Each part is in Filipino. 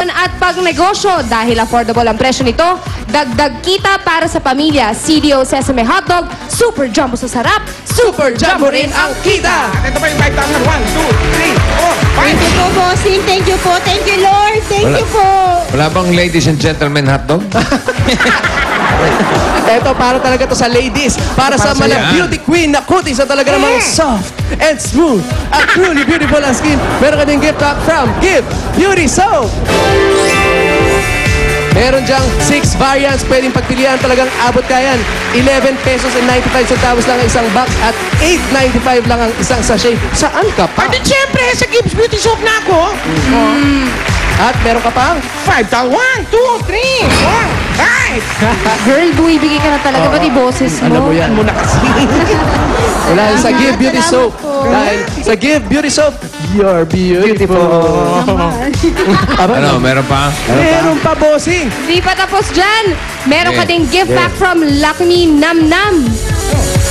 pag-ipon at pagnegosyo dahil affordable ang presyo nito, dagdag kita para sa pamilya. CDO Sesame Hotdog, super jumbo sa sarap, super jumbo rin ang kita! At ito pa yung 5,000. 1, 2, 3, 4, 5. Thank you po, bossing. Thank you po. Thank you, Lord. Thank you po. Wala bang ladies and gentlemen hotdog? Ito, para talaga to sa ladies. Para sa mga beauty queen na kutis na talaga namang soft and smooth at truly beautiful ang skin. Meron ka din gift pack from Give Beauty Soap. Meron dyang 6 variants. Pwedeng pagpilian. Talagang abot kayan. 11 pesos and 95 centavos lang ang isang box at 8.95 lang ang isang sachet. Saan ka pa? At siyempre, sa Gibbs Beauty Soap na ako. At meron ka pang 5,000. 1, 2, 3, 4, 5. Girl, bumibigay ka na talaga. Pati boses mo. Alam mo yan. Ano na kasi? Wala sa Give Beauty Soap. Dahil sa Give Beauty Soap, you're beautiful. Ano, meron pa? Meron pa, bossing. Hindi pa tapos dyan. Meron ka Yeah. ding gift pack from Lucky Me Nam Nam.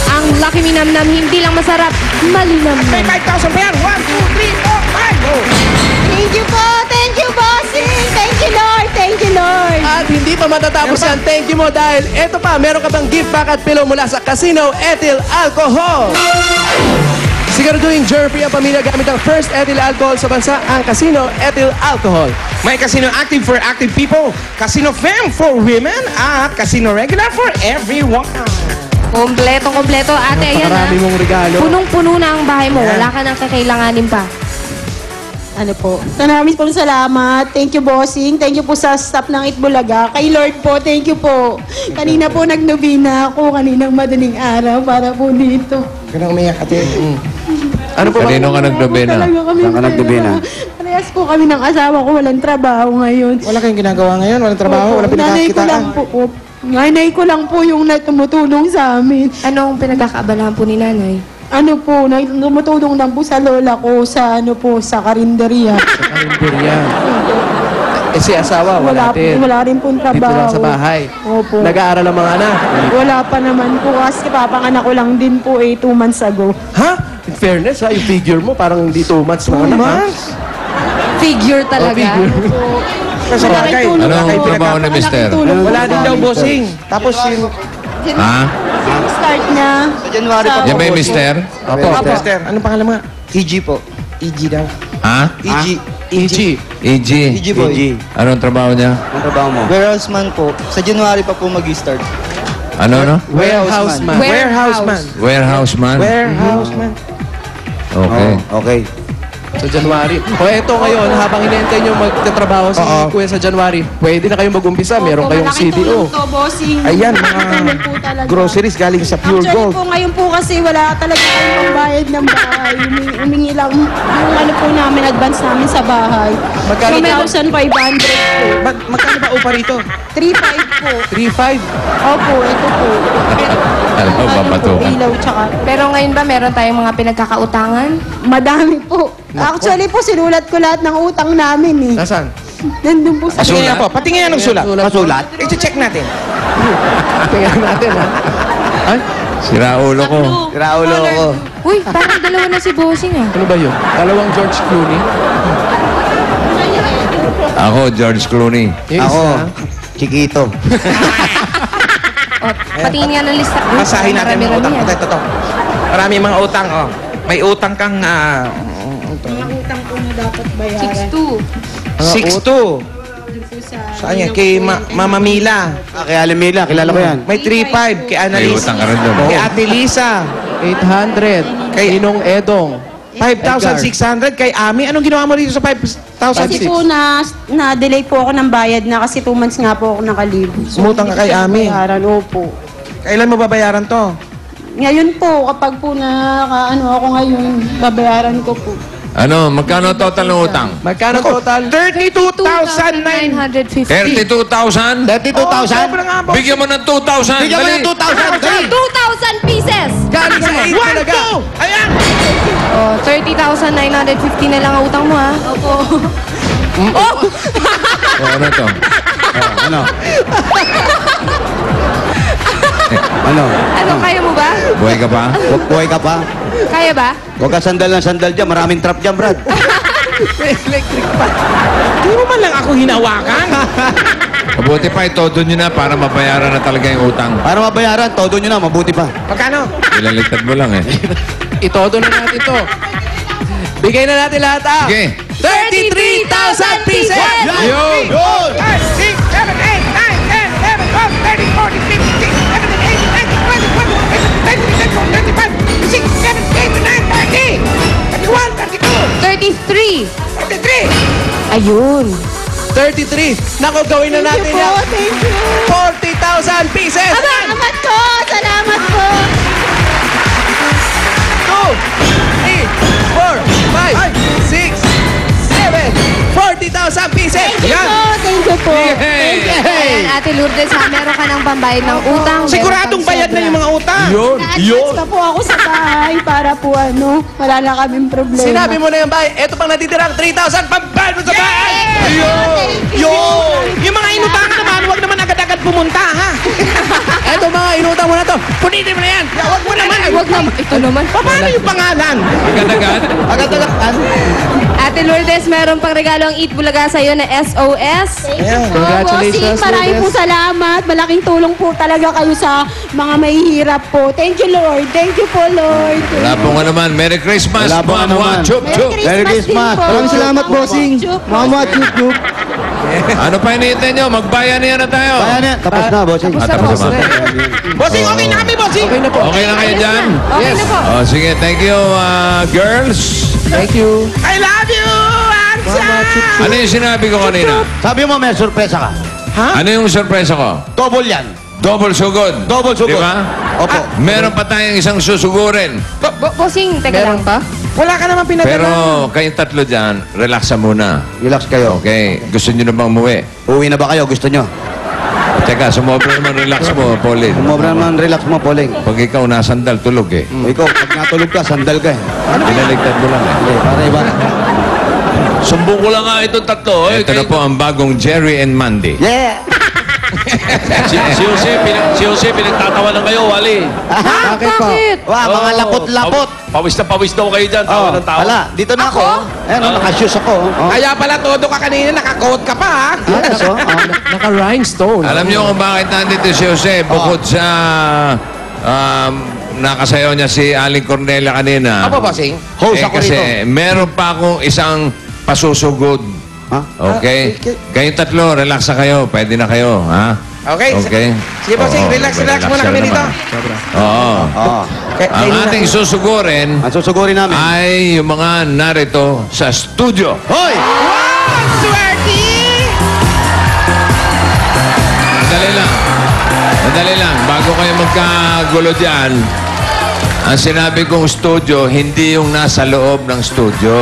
Ang Lucky Me Nam Nam, hindi lang masarap, malinam May 5,000 pa yan. 1, 2, 3, 4, 5. Thank you po. Thank you, bossing. Thank you, Lord. Thank you, Lord. At hindi pa matatapos yan. Thank you mo dahil eto pa, meron ka bang gift pack at pillow mula sa Casino Ethyl Alcohol. Siguraduhin germ-free ang pamilya gamit ang first ethyl alcohol sa bansa, ang Casino Ethyl Alcohol. May Casino Active for active people, Casino Femme for women, at Casino Regular for everyone. Kompleto, ate. Ayan Napakarami mong regalo. Punong-puno na ang bahay mo. Wala ka nang kakailanganin pa. Ano po? Maraming pong salamat. Thank you, bossing. Thank you po sa staff ng Itbulaga. Kay Lord po, thank you po. Kanina po nagnobina ako, kaninang madaling araw para po dito. Ganang umiyak ate. Ano po ba? Kanino ka nagdobena? Talaga kami Saan ka nagdobena? Parehas po kami ng asawa ko, walang trabaho ngayon. Wala kayong ginagawa ngayon? Walang trabaho? Walang Nanay ko lang pinakakitaan? po. Nanay ko lang po yung tumutulong sa amin. Anong pinagkakaabalahan po ni nanay? Ano po, tumutulong lang po sa lola ko sa sa karinderya. Karinderya. Eh si asawa, wala din. Wala rin pong Dito trabaho. lang sa bahay. Opo. Nag-aaral ang mga anak. Wala pa naman po kasi papanganak ko lang din po 2 months ago. Ha? In fairness, ha? Yung figure mo, parang hindi 2 months na anak, ha? Figure talaga. figure. Sa bagay. Tulong Anong po. trabaho ni mister? Tulong po Wala sa din daw amin. bossing. Tapos yung... Ha? Start niya. Sa January pa Yan ba yung mister? Opo. Mister, anong pangalan mo? EG po. EG daw. Ha? EG. EG. EG. EG po. Anong trabaho niya? Ang trabaho mo? Warehouse man po. Sa January pa po mag-start. Ano? Warehouse man. Warehouse man. Warehouse man. Warehouse man. Okay. Okay. Sa January. O eto ngayon, habang hinihintay nyo magtatrabaho si Kuya sa January, pwede na kayong mag-umpisa. Meron kayong Malaking CDO. tulong to, bossing. Ayan, Tulong po talaga. mga groceries galing sa Pure Actually Gold. po, ngayon po kasi wala talaga kayong pambayad ng bahay. Humingi lang yung ano po namin, advance namin sa bahay. Magkano? 3,500 po. Magkano ba upa rito? 3,500 po. 3-5. Opo, ito po. Alam mo, Ano po, papatukan. ilaw tsaka. Pero ngayon ba meron tayong mga pinagkakautangan? Madami po. Actually po, sinulat ko lahat ng utang namin eh. Nasaan? Nandun po sa... Patingin nga po. Patingin nga ng sulat. Sulat. I-check natin. Tingnan natin, ha? Ay, Sira ulo ko. Raulo ko. Uy, parang dalawa na si Bossing ah. ano ba yun? Dalawang George Clooney. Ako, George Clooney. Yung Ako, isa, Chiquito. O, patingin nga ng lista. Uy, Basahin natin marami-rami mga utang. yan. Ito. Marami mga utang, oh. May utang kang... Mga utang po na dapat bayaran. 6'2". 6'2". Saan yan? Kay Mama Mila. Kay Alamela, kilala ko yan. May 3'5". Kay May Annalise. utang ka rin doon. Kay Ate Lisa. 800. Kay Inong Edong. 5,600. Kay Ami. Anong ginawa mo rito sa 5,000? Kasi po na-delay po ako ng bayad na kasi 2 months nga po ako nakalib. Umutang ka kay Ami. Bayaran, opo. Kailan mo babayaran to? Ngayon po, kapag po ako ngayon, babayaran ko po. Ano, magkano total ng utang? Magkano total? 32,950. 32,000? 32,000? Sobrang nga, boss. Bigyan mo ng 2,000. Bigyan mo Dali. ng 2,000. Dali. 2,000 pieces! Galing sa 8 1, talaga. 2. Ayan. O, 30,950 na lang ang utang mo ha. Opo. O, ano to? Ano? Ano? Ano, kaya mo ba? Buhay ka pa? Buhay ka pa? Kaya ba? Huwag ka sandal ng sandal dyan. Maraming trap dyan, Brad. May electric pa. Hindi mo man lang ako hinawakan. Mabuti pa, itodo nyo na para mabayaran na talaga yung utang. Para mabayaran, todo nyo na, mabuti pa. Magkano? Ilaligtad mo lang eh. Itodo na natin to. Bigay na natin lahat ah. Sige. 33,000 pieces! Yun! 5, 6, 7, 8, 9, 10, 11, 12, 13, 14, 15, 16, 17, 18, 19, 20, 21, 22, 33. 23. Ayun. 33. Nako, gawin na natin Thank you po, yan. thank you. 40,000 pieces! Salamat po, salamat po. 2, 3, 4, 5, 6, 7, 40,000 pieces! Thank you po. Ayan, Ate Lourdes, ha, meron ka ng pambayad ng utang. meron Siguradong kang bayad na sobra. yung mga utang. Na-advance pa po ako sa bahay para po wala na kaming problema. Sinabi mo na yung bahay, eto pang natitirang 3,000 pambayad mo sa bahay! Yung mga inutangan naman, huwag naman agad-agad pumunta, ha? Eto mga inutang mo na to, punitin mo na yan! Huwag mo naman. Huwag naman. Ito naman. Paano yung pangalan? Agad-agad. Agad-agad. Ate Lourdes, meron pang regalo ang Eat Bulaga sa'yo na SOS. Congratulations, Bossing, maraming po Lourdes. salamat. Malaking tulong po talaga kayo sa mga mahihirap po. Thank you, Lord. Thank you po, Lord. Wala po nga naman. Merry Christmas. Wala po nga naman. Chup, chup. Merry Christmas. din po. Maraming salamat, bossing. Chup. Mama, chup-chup. Ano pa hinihintay nyo? Magbayan niya na tayo. Kaya na, tapos na, bossing. Tapos na. Bossing, okay na kami, bossing. Okay na po. Okay na kayo dyan? Okay na po. Oh, sige, thank you, girls. Thank you. I love you, Ansa! Ano yung sinabi ko kanina? Sabi mo, may sorpresa ka. Ano yung sorpresa ko? Double yan. Double sugod. Double sugod. Di ba? Opo. Meron pa tayong isang susugurin. Bossing, teka lang pa. Wala ka naman pinadala. Pero kayong tatlo dyan, relaxa muna. Relax kayo. Okay? Gusto nyo na bang umuwi? Uwi na ba kayo? Gusto nyo? Teka, sumobra naman relax mo, Pauline. Umobra naman, relax mo, Poling. Pag ikaw nasandal, tulog eh. Ikaw, pag natulog ka, sandal ka eh. Pinaligtad mo lang eh. Hindi, para iba. Sumbong ko lang nga itong tatlo. Ito na po ang bagong Jerry and Mandy. Yeah! Si Jose, pinagtatawa ng kayo, Wally. Bakit po? Wah, mga lapot-lapot. Pawis na pawis daw kayo dyan. Tawa ng tawa. Wala, dito na ako. Ayan, naka-shoes ako. Oh. Kaya pala todo ka kanina, naka-coat ka pa, ha? Yes, oh. Naka-rhinestone. Alam niyo kung bakit nandito si Jose? Bukod sa nakasayaw niya si Aling Cornelia kanina. Opo, bossing. Host ako kasi rito. meron pa akong isang pasusugod. Ha? Okay? Kayong tatlo, relax na kayo. Pwede na kayo, ha? Okay. Okay? Sige, bossing, Oo, relax muna ka kami dito. naman. Oo. Oo. Ang ating susugurin Ang susugurin namin. ay yung mga narito sa studio. Hoy! Swerte! Madali lang. Madali lang. Bago kayo magkagulo dyan, ang sinabi kong studio, hindi yung nasa loob ng studio.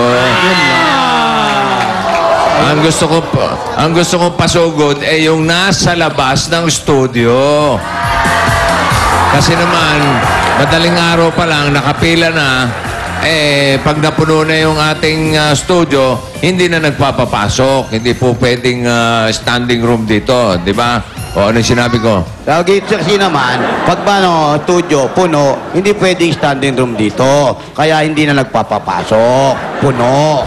Ang gusto kong pasugod ay yung nasa labas ng studio. Kasi naman, madaling araw pa lang, nakapila na, pag napuno na yung ating studio, hindi na nagpapapasok. Hindi po pwedeng standing room dito, di ba? O ano yung sinabi ko? Lagi kasi naman, pag studio, puno, hindi pwedeng standing room dito. Kaya hindi na nagpapapasok. Puno.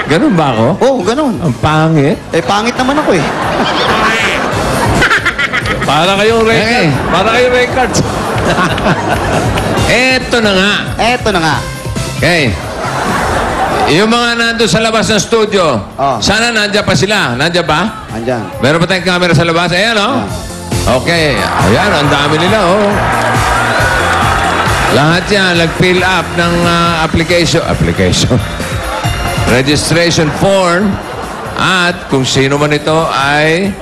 Ganun ba ako? Oo, ganun. Ang pangit. Pangit naman ako eh. Para kayong record. Eh. Para kayong records. Eto na nga. Eto na nga. Okay. Yung mga nandun sa labas ng studio, sana nandiyan pa sila. Nandiyan ba? Andyan. Meron pa tayong camera sa labas? Ayan, oh. Okay. Ayan, ang dami nila, oh. Lahat yan, nag-fill up ng application. Registration form. At kung sino man ito ay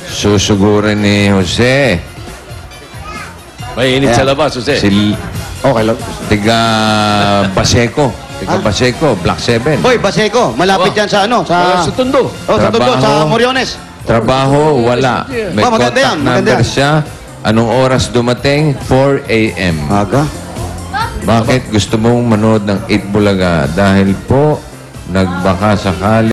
susugurin ni Jose. Mainit sa labas, Jose. Si Okay lang. Tiga Baseco. Tiga Baseco, Block 7. Hoy, Baseco, malapit yan sa ano? Sa Tondo. Sa Tondo, Trabaho. sa Moriones. Trabaho, wala. May Maganda contact yan, maganda number yan. siya. Anong oras dumating? 4 a.m. Aga. Bakit gusto mong manood ng 8 Bulaga? Dahil po, nagbaka sakali